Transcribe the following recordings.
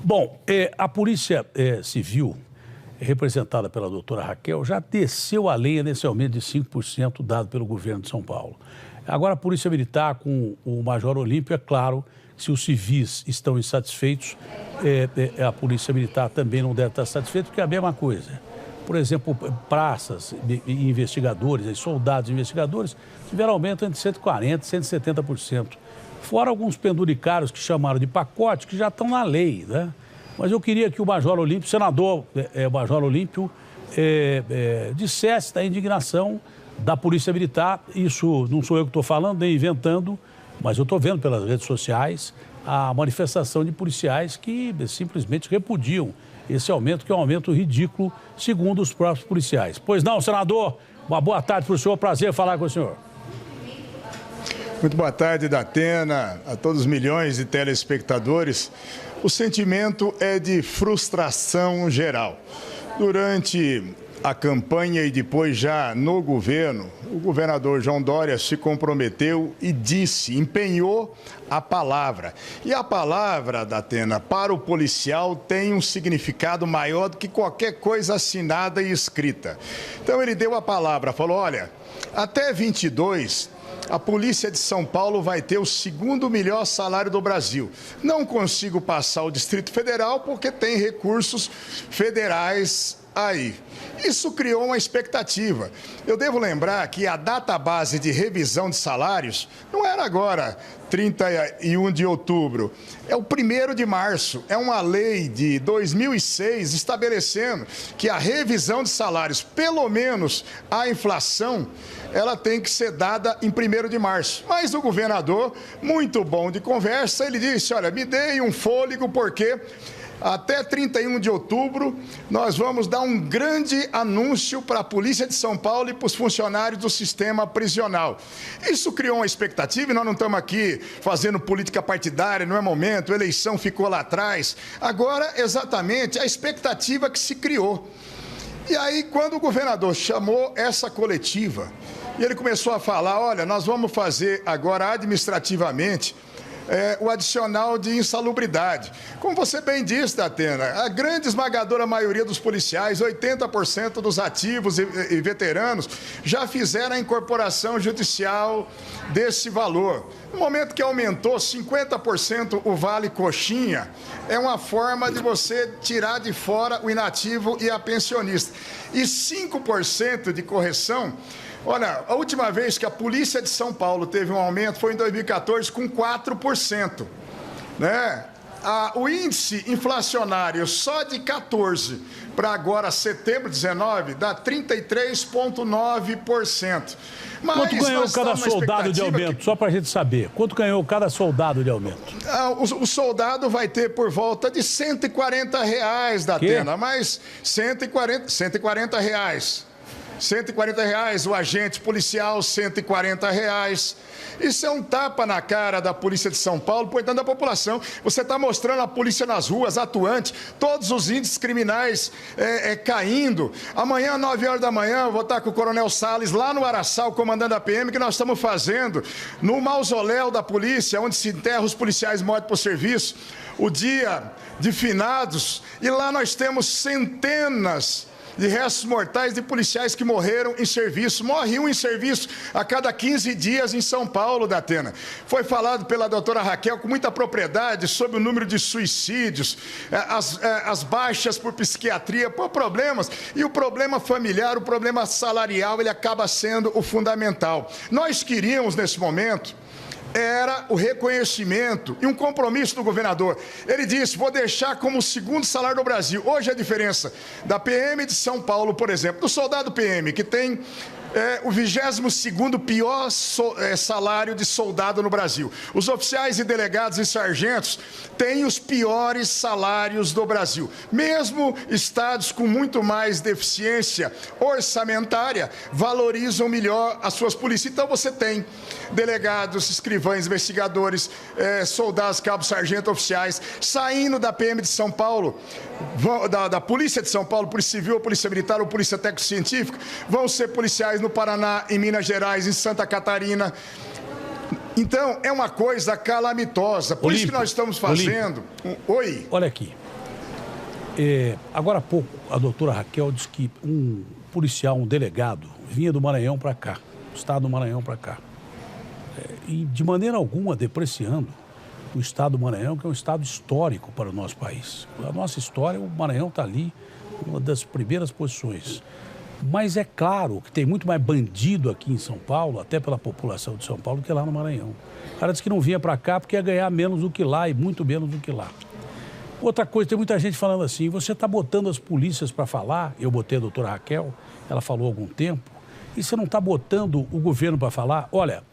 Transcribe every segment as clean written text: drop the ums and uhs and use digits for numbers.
Bom, a Polícia Civil, representada pela doutora Raquel, já desceu a lenha nesse aumento de 5% dado pelo governo de São Paulo. Agora, a Polícia Militar, com o Major Olímpio, é claro, se os civis estão insatisfeitos, a Polícia Militar também não deve estar satisfeita, porque é a mesma coisa. Por exemplo, praças e investigadores, soldados e investigadores, tiveram aumento entre 140% e 170%. Fora alguns penduricários que chamaram de pacote, que já estão na lei, né? Mas eu queria que o Major Olímpio, o senador Major Olímpio, dissesse da indignação da Polícia Militar. Isso não sou eu que estou falando, nem inventando, mas eu estou vendo pelas redes sociais a manifestação de policiais que simplesmente repudiam esse aumento, que é um aumento ridículo, segundo os próprios policiais. Pois não, senador, uma boa tarde para o senhor, prazer falar com o senhor. Muito boa tarde, Datena, a todos os milhões de telespectadores. O sentimento é de frustração geral. Durante a campanha e depois já no governo, o governador João Dória se comprometeu e disse, empenhou a palavra. E a palavra, Datena, para o policial tem um significado maior do que qualquer coisa assinada e escrita. Então ele deu a palavra, falou, olha, até 22... a Polícia de São Paulo vai ter o segundo melhor salário do Brasil. Não consigo passar o Distrito Federal porque tem recursos federais aí. Isso criou uma expectativa. Eu devo lembrar que a database de revisão de salários não era agora 31 de outubro, é o 1º de março. É uma lei de 2006 estabelecendo que a revisão de salários, pelo menos a inflação, ela tem que ser dada em 1º de março. Mas o governador, muito bom de conversa, ele disse, olha, me dei um fôlego porque até 31 de outubro nós vamos dar um grande anúncio para a Polícia de São Paulo e para os funcionários do sistema prisional. Isso criou uma expectativa e nós não estamos aqui fazendo política partidária, não é momento, a eleição ficou lá atrás. Agora, exatamente, a expectativa que se criou. E aí, quando o governador chamou essa coletiva, e ele começou a falar, olha, nós vamos fazer agora administrativamente o adicional de insalubridade. Como você bem disse, Datena, a grande esmagadora maioria dos policiais, 80% dos ativos e veteranos, já fizeram a incorporação judicial desse valor. No momento que aumentou 50% o Vale Coxinha, é uma forma de você tirar de fora o inativo e a pensionista. E 5% de correção. Olha, a última vez que a Polícia de São Paulo teve um aumento foi em 2014 com 4%, né? O índice inflacionário só de 14 para agora setembro de 19 dá 33,9%. Quanto ganhou cada soldado de aumento? Só para a gente saber. Quanto ganhou cada soldado de aumento? O soldado vai ter por volta de R$140, Datena, mas R$140. R$140, o agente policial, R$140. Isso é um tapa na cara da Polícia de São Paulo, portanto, da população. Você está mostrando a polícia nas ruas, atuante, todos os índices criminais caindo. Amanhã, 9 horas da manhã, eu vou estar com o Coronel Salles lá no Araçal, comandando a PM, que nós estamos fazendo no mausoléu da polícia, onde se enterra os policiais mortos por serviço, o dia de finados, e lá nós temos centenas de restos mortais de policiais que morreram em serviço. Morre um em serviço a cada 15 dias em São Paulo, Datena. Foi falado pela doutora Raquel com muita propriedade sobre o número de suicídios, as baixas por psiquiatria, por problemas. E o problema familiar, o problema salarial, ele acaba sendo o fundamental. Nós queríamos, nesse momento, era o reconhecimento e um compromisso do governador. Ele disse, vou deixar como o segundo salário do Brasil. Hoje a diferença da PM de São Paulo, por exemplo, do soldado PM, que tem o 22º pior salário de soldado no Brasil. Os oficiais e delegados e sargentos têm os piores salários do Brasil. Mesmo estados com muito mais deficiência orçamentária, valorizam melhor as suas polícias. Então você tem delegados, escrivães, investigadores, soldados, cabos, sargentos, oficiais, saindo da PM de São Paulo, da Polícia de São Paulo, Polícia Civil, Polícia Militar ou Polícia Técnico-Científica, vão ser policiais no Paraná, em Minas Gerais, em Santa Catarina. Então, é uma coisa calamitosa. Por isso que nós estamos fazendo... Oi? Olha aqui. Agora há pouco, a doutora Raquel disse que um policial, um delegado, vinha do Maranhão para cá, do estado do Maranhão para cá. E de maneira alguma depreciando o estado do Maranhão, que é um estado histórico para o nosso país. A nossa história, o Maranhão está ali, uma das primeiras posições. Mas é claro que tem muito mais bandido aqui em São Paulo, até pela população de São Paulo, do que lá no Maranhão. O cara disse que não vinha para cá porque ia ganhar menos do que lá e muito menos do que lá. Outra coisa, tem muita gente falando assim, você está botando as polícias para falar, eu botei a doutora Raquel, ela falou há algum tempo, e você não está botando o governo para falar? Olha,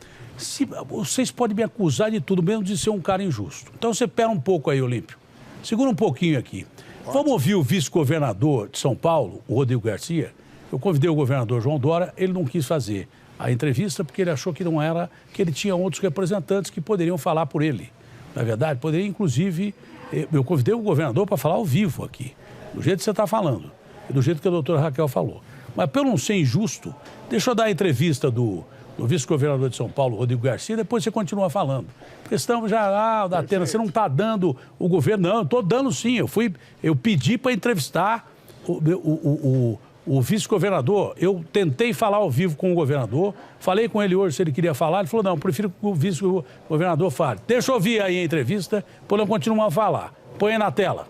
vocês podem me acusar de tudo, mesmo de ser um cara injusto. Então você pera um pouco aí, Olímpio. Segura um pouquinho aqui. Vamos ouvir o vice-governador de São Paulo, o Rodrigo Garcia. Eu convidei o governador João Dória, ele não quis fazer a entrevista porque ele achou que não era, que ele tinha outros representantes que poderiam falar por ele. Na verdade, poderia inclusive... Eu convidei o governador para falar ao vivo aqui, do jeito que você está falando, e do jeito que a doutora Raquel falou. Mas, pelo não ser injusto, deixa eu dar a entrevista do vice-governador de São Paulo, Rodrigo Garcia, depois você continua falando. Porque estamos já, Datena, você não está dando o governo. Não, eu estou dando sim. Eu pedi para entrevistar o vice-governador. Eu tentei falar ao vivo com o governador, falei com ele hoje se ele queria falar, ele falou, não, prefiro que o vice-governador fale. Deixa eu ouvir aí a entrevista, para eu continuar a falar. Põe aí na tela.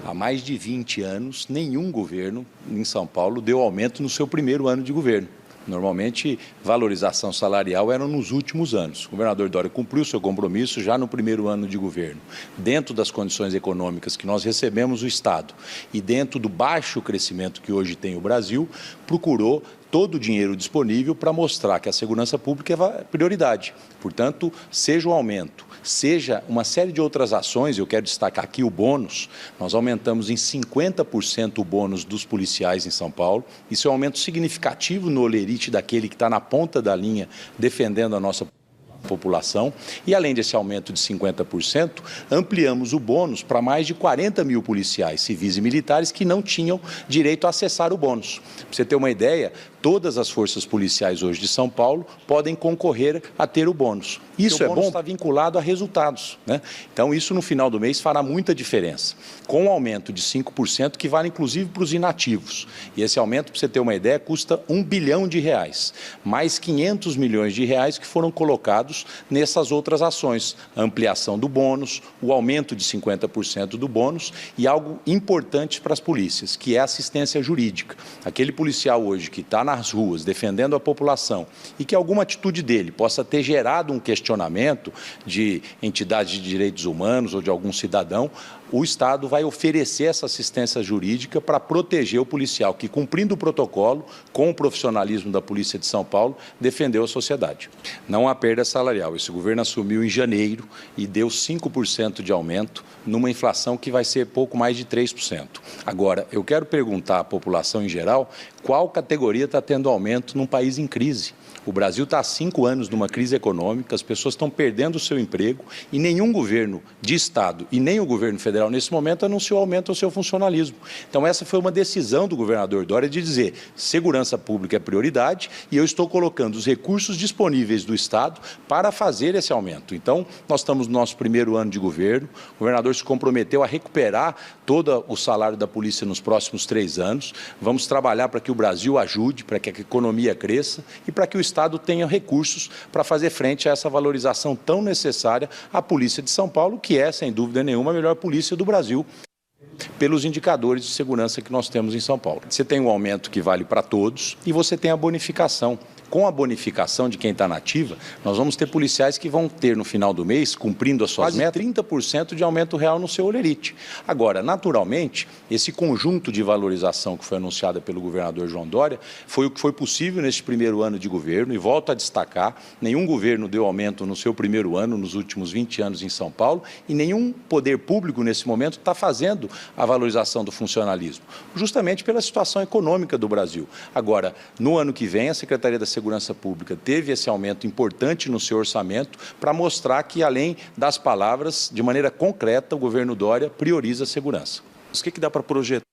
Há mais de 20 anos, nenhum governo em São Paulo deu aumento no seu primeiro ano de governo. Normalmente, valorização salarial era nos últimos anos. O governador Dória cumpriu seu compromisso já no primeiro ano de governo. Dentro das condições econômicas que nós recebemos o Estado e dentro do baixo crescimento que hoje tem o Brasil, procurou todo o dinheiro disponível para mostrar que a segurança pública é prioridade. Portanto, seja o aumento, seja uma série de outras ações, eu quero destacar aqui o bônus, nós aumentamos em 50% o bônus dos policiais em São Paulo. Isso é um aumento significativo no olerite daquele que está na ponta da linha defendendo a nossa população. E além desse aumento de 50%, ampliamos o bônus para mais de 40 mil policiais civis e militares que não tinham direito a acessar o bônus. Para você ter uma ideia, todas as forças policiais hoje de São Paulo podem concorrer a ter o bônus. Isso é bom, está vinculado a resultados, né? Então isso no final do mês fará muita diferença. Com um aumento de 5%, que vale inclusive para os inativos. E esse aumento, para você ter uma ideia, custa R$1 bilhão, mais 500 milhões de reais que foram colocados nessas outras ações. A ampliação do bônus, o aumento de 50% do bônus e algo importante para as polícias, que é a assistência jurídica. Aquele policial hoje que está nas ruas defendendo a população e que alguma atitude dele possa ter gerado um questionamento de entidades de direitos humanos ou de algum cidadão, o Estado vai oferecer essa assistência jurídica para proteger o policial que, cumprindo o protocolo, com o profissionalismo da Polícia de São Paulo, defendeu a sociedade. Não há perda salarial. Esse governo assumiu em janeiro e deu 5% de aumento numa inflação que vai ser pouco mais de 3%. Agora, eu quero perguntar à população em geral qual categoria está tendo aumento num país em crise. O Brasil está há 5 anos numa crise econômica, as pessoas estão perdendo o seu emprego e nenhum governo de Estado e nem o governo federal nesse momento anunciou aumento ao seu funcionalismo. Então essa foi uma decisão do governador Dória de dizer segurança pública é prioridade e eu estou colocando os recursos disponíveis do Estado para fazer esse aumento. Então nós estamos no nosso primeiro ano de governo, o governador se comprometeu a recuperar todo o salário da polícia nos próximos 3 anos, vamos trabalhar para que o Brasil ajude, para que a economia cresça e para que o Estado tenha recursos para fazer frente a essa valorização tão necessária à Polícia de São Paulo, que é, sem dúvida nenhuma, a melhor polícia do Brasil, pelos indicadores de segurança que nós temos em São Paulo. Você tem um aumento que vale para todos e você tem a bonificação. Com a bonificação de quem está na ativa, nós vamos ter policiais que vão ter no final do mês, cumprindo as suas metas, 30% de aumento real no seu olerite. Agora, naturalmente, esse conjunto de valorização que foi anunciada pelo governador João Dória foi o que foi possível neste primeiro ano de governo e volto a destacar, nenhum governo deu aumento no seu primeiro ano, nos últimos 20 anos em São Paulo, e nenhum poder público nesse momento está fazendo a valorização do funcionalismo, justamente pela situação econômica do Brasil. Agora, no ano que vem, a Secretaria da Segurança Pública teve esse aumento importante no seu orçamento para mostrar que, além das palavras, de maneira concreta, o governo Dória prioriza a segurança. O que dá para projetar?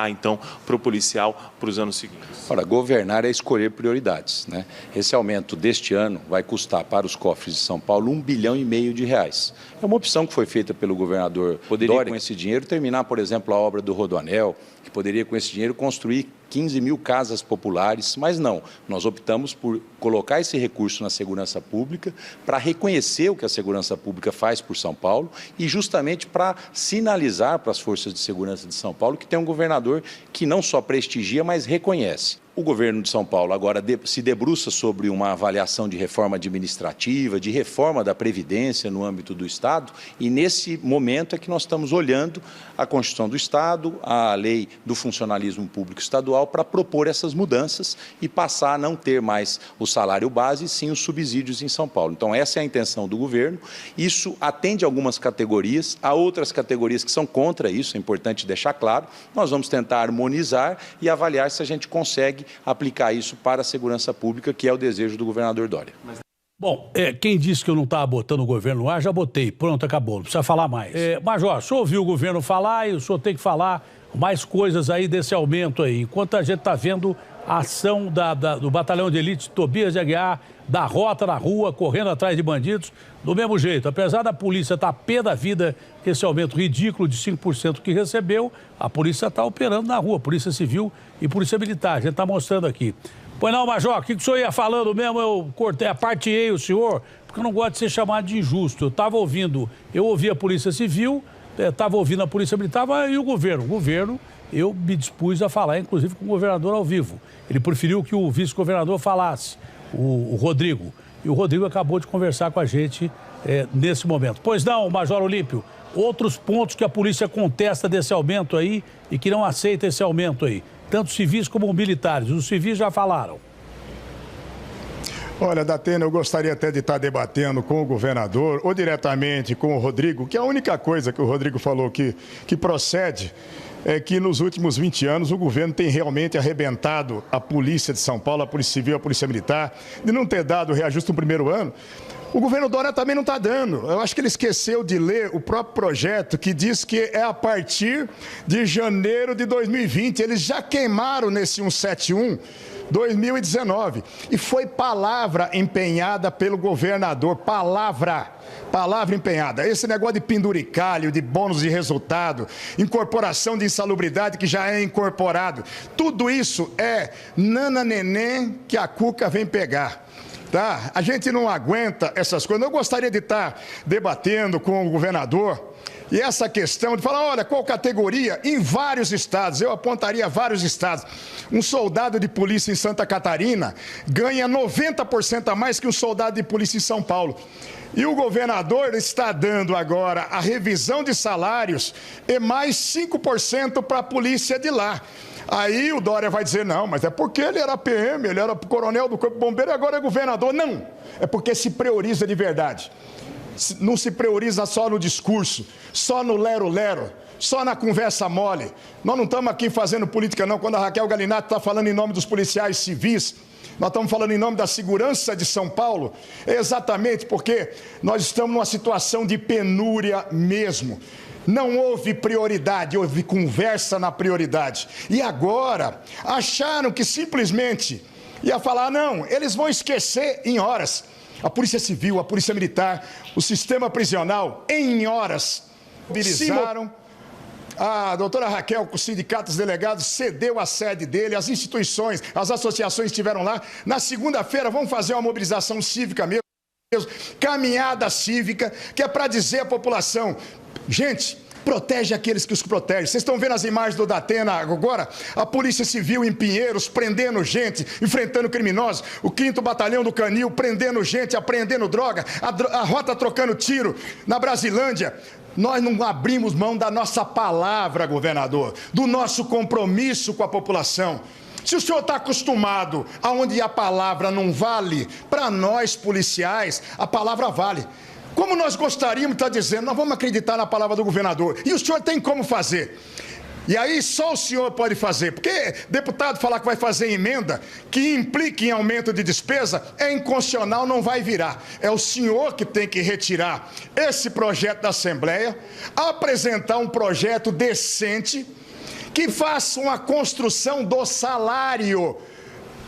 então, para o policial para os anos seguintes? Ora, governar é escolher prioridades, né? Esse aumento deste ano vai custar para os cofres de São Paulo R$1,5 bilhão de reais. É uma opção que foi feita pelo governador. Poderia, com esse dinheiro, terminar, por exemplo, a obra do Rodoanel, que poderia, com esse dinheiro, construir 15 mil casas populares, mas não. Nós optamos por colocar esse recurso na segurança pública para reconhecer o que a segurança pública faz por São Paulo e justamente para sinalizar para as forças de segurança de São Paulo que tem um governador que não só prestigia, mas reconhece. O governo de São Paulo agora se debruça sobre uma avaliação de reforma administrativa, de reforma da Previdência no âmbito do Estado, e nesse momento é que nós estamos olhando a Constituição do Estado, a lei do funcionalismo público estadual, para propor essas mudanças e passar a não ter mais o salário base, sim os subsídios em São Paulo. Então, essa é a intenção do governo. Isso atende algumas categorias, há outras categorias que são contra isso, é importante deixar claro. Nós vamos tentar harmonizar e avaliar se a gente consegue aplicar isso para a segurança pública, que é o desejo do governador Dória. Bom, quem disse que eu não estava botando o governo no ar, já botei. Pronto, acabou, não precisa falar mais. Major, o senhor ouviu o governo falar e o senhor tem que falar mais coisas aí desse aumento aí. Enquanto a gente está vendo a ação do Batalhão de Elite Tobias de Aguiar, da rota na rua, correndo atrás de bandidos, do mesmo jeito. Apesar da polícia estar pé da vida com esse aumento ridículo de 5% que recebeu, a polícia está operando na rua, Polícia Civil e Polícia Militar. A gente está mostrando aqui. Pois não, Major, o que o senhor ia falando mesmo? Eu cortei, aparteei o senhor, porque eu não gosto de ser chamado de injusto. Eu ouvi a Polícia Civil, estava ouvindo a Polícia Militar e o governo. O governo, eu me dispus a falar, inclusive com o governador ao vivo. Ele preferiu que o vice-governador falasse, o Rodrigo. E o Rodrigo acabou de conversar com a gente nesse momento. Pois não, Major Olímpio, outros pontos que a polícia contesta desse aumento aí e que não aceita esse aumento aí, tanto civis como militares. Os civis já falaram. Olha, Datena, eu gostaria até de estar debatendo com o governador ou diretamente com o Rodrigo, que a única coisa que o Rodrigo falou que procede é que nos últimos 20 anos o governo tem realmente arrebentado a Polícia de São Paulo, a Polícia Civil, a Polícia Militar, de não ter dado o reajuste no primeiro ano. O governo Dória também não está dando. Eu acho que ele esqueceu de ler o próprio projeto que diz que é a partir de janeiro de 2020. Eles já queimaram nesse 171 2019. E foi palavra empenhada pelo governador. Palavra empenhada. Esse negócio de penduricalho, de bônus de resultado, incorporação de insalubridade que já é incorporado. Tudo isso é nananeném que a cuca vem pegar. Tá? A gente não aguenta essas coisas. Eu gostaria de estar debatendo com o governador e essa questão de falar, olha, qual categoria? Em vários estados, eu apontaria vários estados. Um soldado de polícia em Santa Catarina ganha 90% a mais que um soldado de polícia em São Paulo. E o governador está dando agora a revisão de salários e mais 5% para a polícia de lá. Aí o Dória vai dizer, não, mas é porque ele era PM, ele era coronel do Corpo de Bombeiro e agora é governador. Não, é porque se prioriza de verdade. Não se prioriza só no discurso, só no lero-lero, só na conversa mole. Nós não estamos aqui fazendo política não, quando a Raquel Galinato está falando em nome dos policiais civis, nós estamos falando em nome da segurança de São Paulo, exatamente porque nós estamos numa situação de penúria mesmo. Não houve prioridade, houve conversa na prioridade. E agora, acharam que simplesmente ia falar, não, eles vão esquecer em horas. A Polícia Civil, a Polícia Militar, o sistema prisional, em horas, mobilizaram. A doutora Raquel, com os sindicatos delegados, cedeu a sede dele, as instituições, as associações estiveram lá. Na segunda-feira, vamos fazer uma mobilização cívica mesmo, caminhada cívica, que é para dizer à população, gente, protege aqueles que os protegem. Vocês estão vendo as imagens do Datena agora? A Polícia Civil em Pinheiros, prendendo gente, enfrentando criminosos. O 5º Batalhão do Canil, prendendo gente, apreendendo droga. A rota trocando tiro na Brasilândia. Nós não abrimos mão da nossa palavra, governador, do nosso compromisso com a população. Se o senhor está acostumado aonde a palavra não vale, para nós policiais, a palavra vale. Como nós gostaríamos de estar dizendo, nós vamos acreditar na palavra do governador. E o senhor tem como fazer. E aí só o senhor pode fazer. Porque deputado falar que vai fazer emenda que implique em aumento de despesa é inconstitucional, não vai virar. É o senhor que tem que retirar esse projeto da Assembleia, apresentar um projeto decente que façam a construção do salário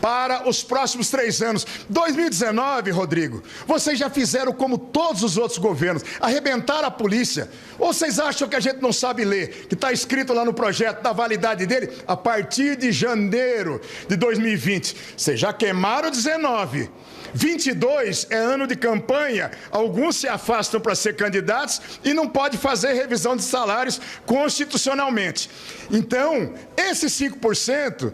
para os próximos 3 anos. 2019, Rodrigo, vocês já fizeram como todos os outros governos, arrebentaram a polícia. Ou vocês acham que a gente não sabe ler, que está escrito lá no projeto da validade dele, a partir de janeiro de 2020. Vocês já queimaram 19. 22 é ano de campanha, alguns se afastam para ser candidatos e não pode fazer revisão de salários constitucionalmente. Então, esses 5%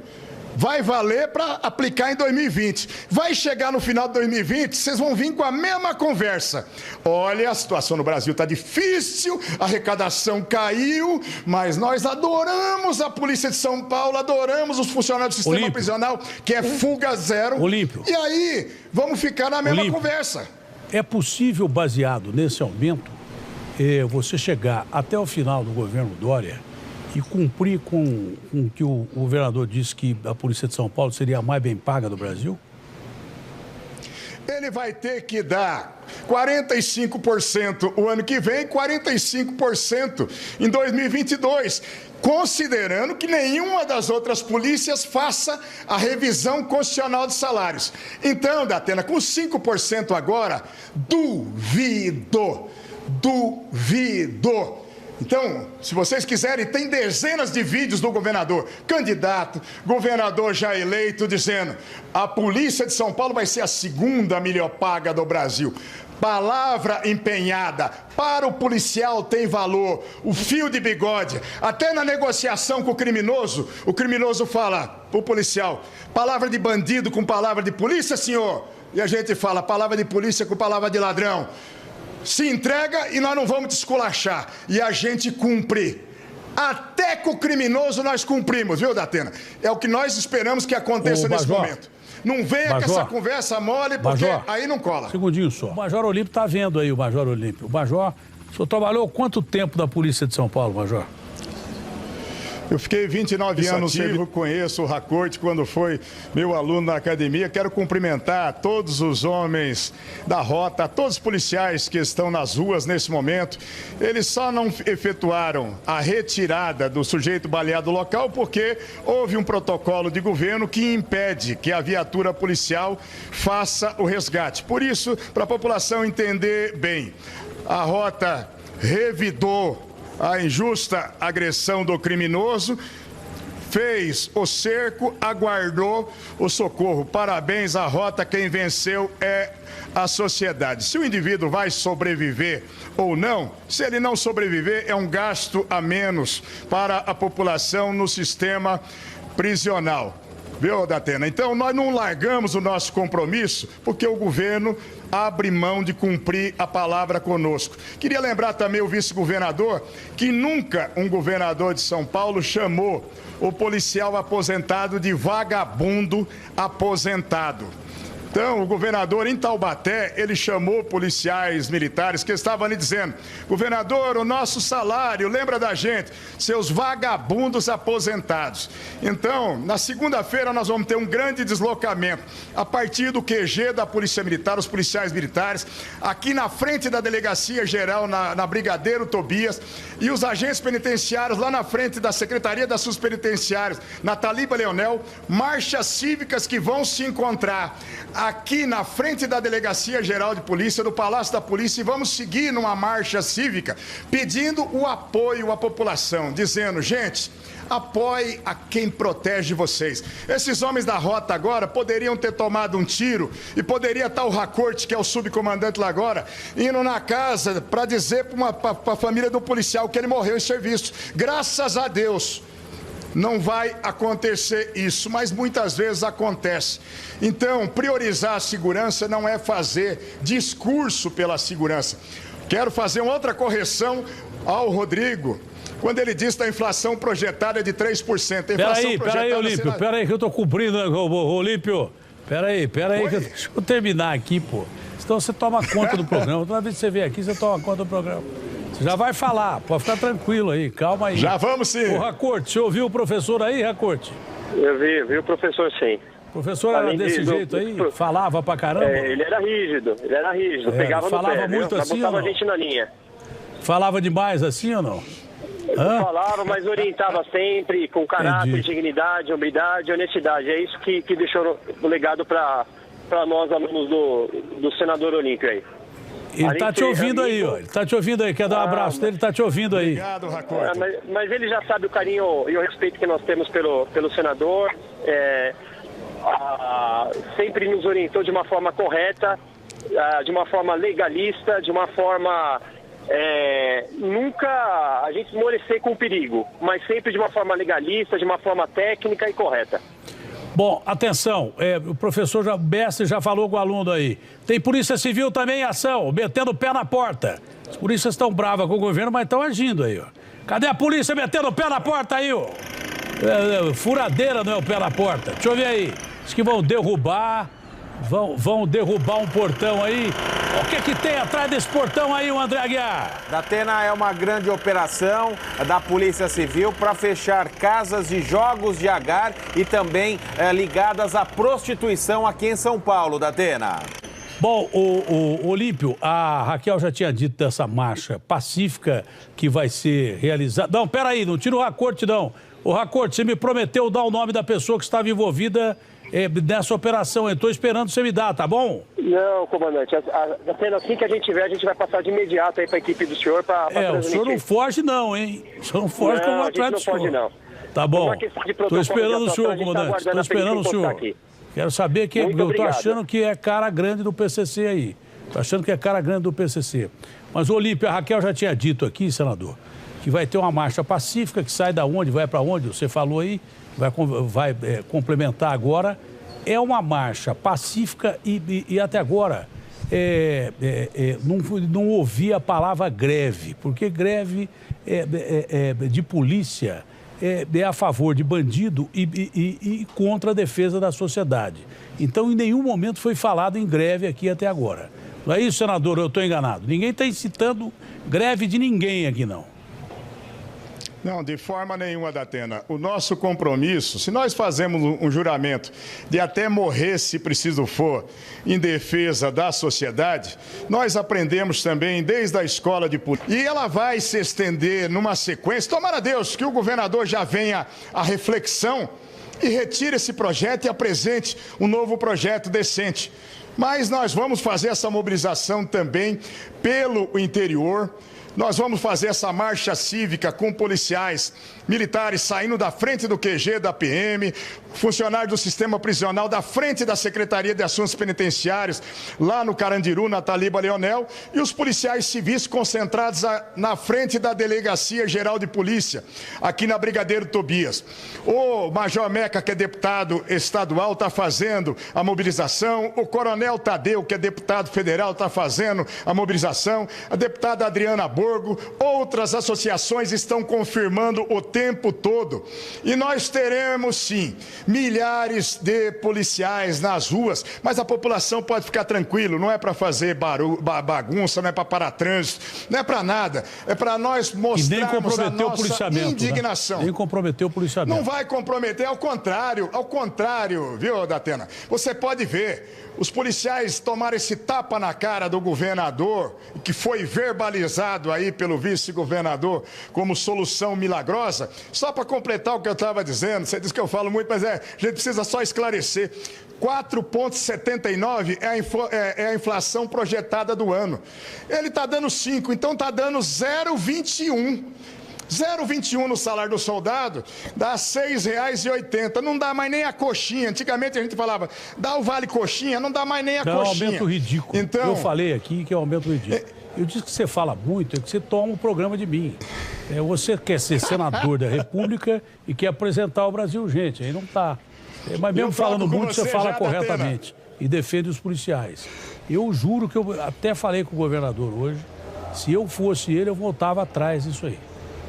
vai valer para aplicar em 2020. Vai chegar no final de 2020, vocês vão vir com a mesma conversa. Olha, a situação no Brasil está difícil, a arrecadação caiu, mas nós adoramos a Polícia de São Paulo, adoramos os funcionários do sistema prisional, que é fuga zero. Olímpio. E aí, vamos ficar na mesma conversa. É possível, baseado nesse aumento, você chegar até o final do governo Dória e cumprir com o que o governador disse que a Polícia de São Paulo seria a mais bem paga do Brasil? Ele vai ter que dar 45% o ano que vem, 45% em 2022, considerando que nenhuma das outras polícias faça a revisão constitucional de salários. Então, Datena, com 5% agora, duvido. Então, se vocês quiserem, tem dezenas de vídeos do governador, candidato, governador já eleito, dizendo: a Polícia de São Paulo vai ser a segunda melhor paga do Brasil. Palavra empenhada, para o policial tem valor, o fio de bigode. Até na negociação com o criminoso fala para o policial: palavra de bandido com palavra de polícia, senhor? E a gente fala palavra de polícia com palavra de ladrão. Se entrega e nós não vamos te esculachar. E a gente cumpre. Até com o criminoso nós cumprimos, viu, Datena? É o que nós esperamos que aconteça nesse momento. Não venha com essa conversa mole, porque aí não cola. Segundinho só. O Major Olímpio está vendo aí, o Major Olímpio. O Major, o senhor trabalhou quanto tempo na Polícia de São Paulo, Major? Eu fiquei 29 anos vivo, conheço o Racorte quando foi meu aluno na academia. Quero cumprimentar todos os homens da rota, todos os policiais que estão nas ruas nesse momento. Eles só não efetuaram a retirada do sujeito baleado local porque houve um protocolo de governo que impede que a viatura policial faça o resgate. Por isso, para a população entender bem, a rota revidou a injusta agressão do criminoso, fez o cerco, aguardou o socorro. Parabéns à rota, quem venceu é a sociedade. Se o indivíduo vai sobreviver ou não, se ele não sobreviver, é um gasto a menos para a população no sistema prisional. Viu, Datena? Então, nós não largamos o nosso compromisso porque o governo abre mão de cumprir a palavra conosco. Queria lembrar também o vice-governador que nunca um governador de São Paulo chamou o policial aposentado de vagabundo aposentado. Então, o governador em Taubaté, ele chamou policiais militares que estavam ali dizendo: governador, o nosso salário, lembra da gente, seus vagabundos aposentados. Então, na segunda-feira nós vamos ter um grande deslocamento a partir do QG da Polícia Militar, os policiais militares, aqui na frente da Delegacia Geral, na Brigadeiro Tobias, e os agentes penitenciários lá na frente da Secretaria das Assuntos Penitenciários, na Taliba Leonel, marchas cívicas que vão se encontrar aqui na frente da Delegacia Geral de Polícia, do Palácio da Polícia, e vamos seguir numa marcha cívica pedindo o apoio à população, dizendo: gente, apoie a quem protege vocês. Esses homens da rota agora poderiam ter tomado um tiro e poderia estar o Racorte, que é o subcomandante lá agora, indo na casa para dizer para a família do policial que ele morreu em serviço. Graças a Deus não vai acontecer isso, mas muitas vezes acontece. Então, priorizar a segurança não é fazer discurso pela segurança. Quero fazer uma outra correção ao Rodrigo, quando ele disse da inflação projetada de 3%. Peraí, Olímpio, peraí que eu estou cumprindo, Olímpio. Peraí, deixa eu terminar aqui, pô. Senão você toma conta do programa. Toda vez que você vem aqui, você toma conta do programa. Você já vai falar, pode ficar tranquilo aí, calma aí. Já vamos sim. Ô, Racorte, você ouviu o professor aí, Racorte? Eu vi o professor sim. O professor era desse jeito aí? Falava pra caramba? Ele era rígido, pegava no pé. Falava muito assim ou não? A gente na linha. Falava demais assim ou não? Falava, mas orientava sempre, com caráter, dignidade, humildade, honestidade. É isso que deixou o legado para nós, alunos do senador Olímpio aí. Ele está te ouvindo aí, ó. Ele está te ouvindo aí. Quer dar um abraço dele? Ele está te ouvindo aí. Obrigado, Racordo. Mas ele já sabe o carinho e o respeito que nós temos pelo senador. Sempre nos orientou de uma forma correta, de uma forma legalista, de uma forma... nunca a gente esmorecer com perigo, mas sempre de uma forma legalista, de uma forma técnica e correta. Bom, atenção, o professor Bessi já falou com o aluno aí. Tem Polícia Civil também em ação, metendo o pé na porta. As polícias estão bravas com o governo, mas estão agindo aí, ó. Cadê a polícia metendo o pé na porta aí, ó? Furadeira não é o pé na porta. Deixa eu ver aí. Diz que vão derrubar um portão aí. O que tem atrás desse portão aí, o André Aguiar? Datena, é uma grande operação da Polícia Civil para fechar casas de jogos de agar e também ligadas à prostituição aqui em São Paulo, Datena. Bom, o Olímpio, a Raquel já tinha dito dessa marcha pacífica que vai ser realizada. Não, peraí, não tira o Racorte, não. O Racorte, você me prometeu dar o nome da pessoa que estava envolvida nessa operação. Eu estou esperando você me dar, tá bom? Não, comandante. Apenas assim que a gente tiver, a gente vai passar de imediato aí para a equipe do senhor para transmitir. O senhor não foge não, hein? O senhor não foge que eu vou atrás do senhor. Não, não pode não. Tá bom. Estou esperando o senhor, comandante. Estou esperando o senhor. Quero saber que eu estou achando que é cara grande do PCC aí. Estou achando que é cara grande do PCC. Mas, Olímpio, a Raquel já tinha dito aqui, senador, que vai ter uma marcha pacífica que sai da onde, vai para onde, você falou aí, vai complementar agora. É uma marcha pacífica e até agora não ouvi a palavra greve, porque greve de polícia é a favor de bandido e contra a defesa da sociedade. Então, em nenhum momento foi falado em greve aqui até agora. Não é isso, senador? Eu estou enganado. Ninguém está incitando greve de ninguém aqui, não. Não, de forma nenhuma, Datena. O nosso compromisso, se nós fazemos um juramento de até morrer, se preciso for, em defesa da sociedade, nós aprendemos também desde a escola de polícia. E ela vai se estender numa sequência. Tomara Deus que o governador já venha à reflexão e retire esse projeto e apresente um novo projeto decente. Mas nós vamos fazer essa mobilização também pelo interior. Nós vamos fazer essa marcha cívica com policiais militares saindo da frente do QG da PM, funcionários do sistema prisional da frente da Secretaria de Assuntos Penitenciários, lá no Carandiru, na Taliba Leonel, e os policiais civis concentrados na frente da Delegacia Geral de Polícia, aqui na Brigadeiro Tobias. O Major Meca, que é deputado estadual, está fazendo a mobilização, o Coronel Tadeu, que é deputado federal, está fazendo a mobilização, a deputada Adriana Borgo, outras associações estão confirmando o tempo todo. E nós teremos, sim, milhares de policiais nas ruas, mas a população pode ficar tranquilo, não é para fazer bagunça, não é para parar trânsito, não é para nada, é para nós mostrarmos a nossa indignação. Nem comprometeu o policiamento. Não vai comprometer, ao contrário, viu, Datena? Você pode ver, os policiais tomaram esse tapa na cara do governador, que foi verbalizado aí pelo vice-governador como solução milagrosa. Só para completar o que eu estava dizendo, você disse que eu falo muito, mas a gente precisa só esclarecer. 4,79 é a inflação projetada do ano. Ele está dando 5, então está dando 0,21. 0,21 no salário do soldado dá R$ 6,80. Não dá mais nem a coxinha. Antigamente a gente falava, dá o vale coxinha, não dá mais nem a coxinha. É um aumento ridículo. Então, eu falei aqui que é um aumento ridículo. Eu disse que você fala muito, é que você toma um programa de mim. Você quer ser senador da República e quer apresentar o Brasil, gente. Aí não está. Mas mesmo falando muito, você fala corretamente. E defende os policiais. Eu juro que eu até falei com o governador hoje, se eu fosse ele, eu voltava atrás disso aí.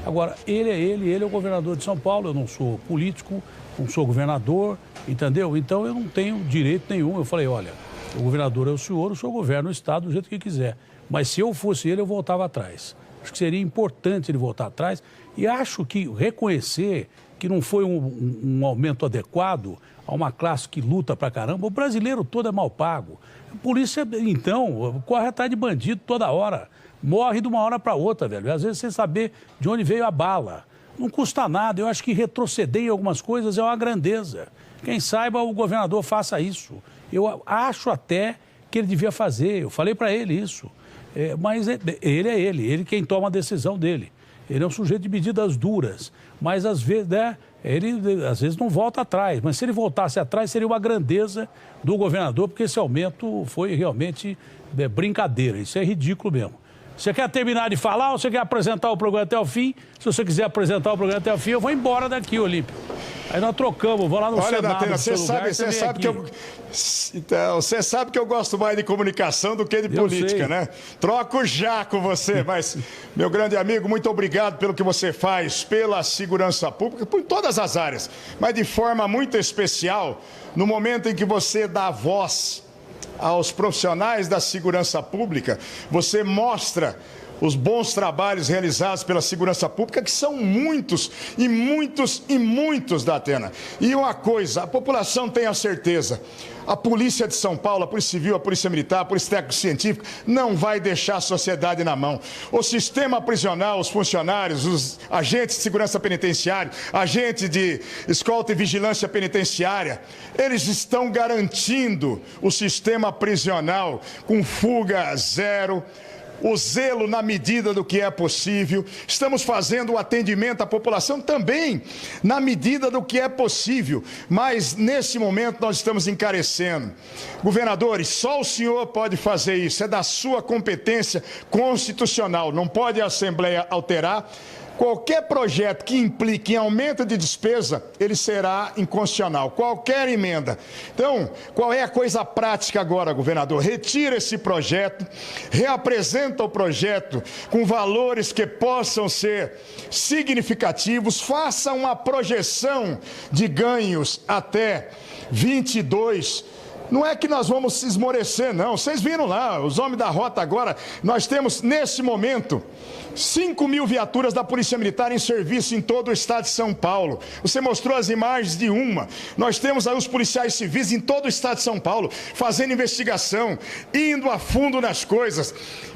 Agora, ele é o governador de São Paulo, eu não sou político, não sou governador, entendeu? Então eu não tenho direito nenhum. Eu falei, olha, o governador é o senhor governa o estado do jeito que quiser. Mas se eu fosse ele, eu voltava atrás. Acho que seria importante ele voltar atrás e acho que reconhecer que não foi um aumento adequado a uma classe que luta pra caramba. O brasileiro todo é mal pago. A polícia, então, corre atrás de bandido toda hora. morre de uma hora para outra, velho. Às vezes sem saber de onde veio a bala. Não custa nada. Eu acho que retroceder em algumas coisas é uma grandeza. Quem saiba, o governador faça isso. Eu acho até que ele devia fazer. Eu falei para ele isso. Mas ele quem toma a decisão dele. Ele é um sujeito de medidas duras. Mas às vezes, né, ele às vezes não volta atrás. Mas se ele voltasse atrás, seria uma grandeza do governador, porque esse aumento foi realmente brincadeira. Isso é ridículo mesmo. Você quer terminar de falar ou você quer apresentar o programa até o fim? Se você quiser apresentar o programa até o fim, eu vou embora daqui, Olímpio. Aí nós trocamos, vou lá no Senado. Olha, Datena, você sabe que eu gosto mais de comunicação do que de política, né? Troco já com você, mas, meu grande amigo, muito obrigado pelo que você faz pela segurança pública, por todas as áreas, mas de forma muito especial, no momento em que você dá voz aos profissionais da segurança pública, você mostra os bons trabalhos realizados pela segurança pública, que são muitos, e muitos, e muitos, Datena. E uma coisa, a população tem a certeza, a Polícia de São Paulo, a Polícia Civil, a Polícia Militar, a Polícia Técnico-Científica, não vai deixar a sociedade na mão. O sistema prisional, os funcionários, os agentes de segurança penitenciária, agentes de escolta e vigilância penitenciária, eles estão garantindo o sistema prisional com fuga zero, o zelo na medida do que é possível. Estamos fazendo o atendimento à população também na medida do que é possível, mas nesse momento nós estamos encarecendo. Governadores, só o senhor pode fazer isso, é da sua competência constitucional, não pode a Assembleia alterar. Qualquer projeto que implique em aumento de despesa, ele será inconstitucional. Qualquer emenda. Então, qual é a coisa prática agora, governador? Retira esse projeto, reapresenta o projeto com valores que possam ser significativos, faça uma projeção de ganhos até 22. Não é que nós vamos se esmorecer, não. Vocês viram lá, os homens da rota agora, nós temos, nesse momento, 5.000 viaturas da Polícia Militar em serviço em todo o estado de São Paulo. Você mostrou as imagens de uma. Nós temos aí os policiais civis em todo o estado de São Paulo, fazendo investigação, indo a fundo nas coisas,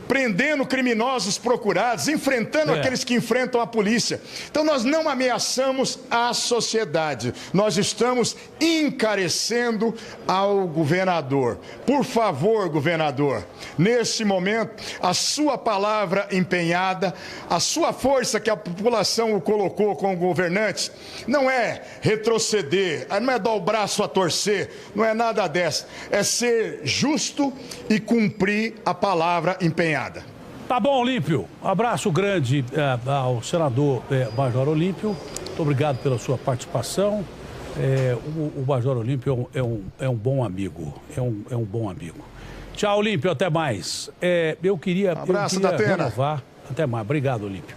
prendendo criminosos procurados, enfrentando aqueles que enfrentam a polícia. Então nós não ameaçamos a sociedade, nós estamos encarecendo ao governador. Por favor, governador, nesse momento, a sua palavra empenhada, a sua força que a população o colocou como governante, não é retroceder, não é dar o braço a torcer, não é nada dessa, é ser justo e cumprir a palavra empenhada. Tá bom, Olímpio. Um abraço grande ao senador Major Olímpio. Muito obrigado pela sua participação. O Major Olímpio é um bom amigo. É um bom amigo. Tchau, Olímpio. Até mais. Eu queria Datena. renovar. Até mais. Obrigado, Olímpio.